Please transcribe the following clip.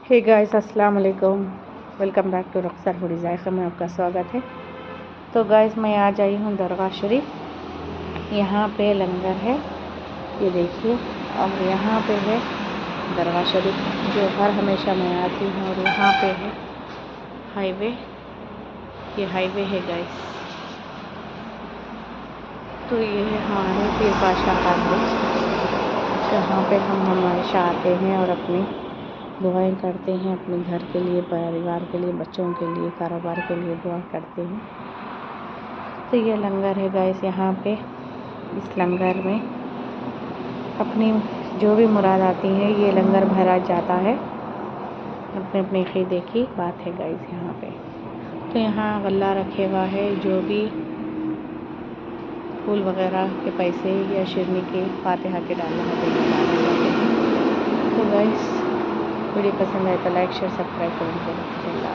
Hey guys, अस्सलाम वालेकुम। Welcome back to रक्सर foodie जायका में आपका स्वागत है। तो गाइस, मैं आज आई हूँ दरगाह शरीफ। यहाँ पे लंगर है, ये देखिए। और यहाँ पे है दरगाह शरीफ जो हर हमेशा मैं आती हूँ। और यहाँ पे है हाईवे, ये हाईवे है गाइस। तो ये है हमारे पीर पाशा का घर, जहाँ पे हम हमेशा आते हैं और अपनी दुआएं करते हैं, अपने घर के लिए, परिवार के लिए, बच्चों के लिए, कारोबार के लिए दुआ करते हैं। तो ये लंगर है गाइस। यहाँ पे इस लंगर में अपनी जो भी मुराद आती है, ये लंगर भरा जाता है। अपने अपने क़ीदे की बात है गाइस यहाँ पे। तो यहाँ गल्ला रखे हुआ है, जो भी फूल वगैरह के पैसे या शिरनी के फातिहा के डालना है। तो गाइस, वीडियो पसंद आए तो लाइक शेयर सब्सक्राइब करें।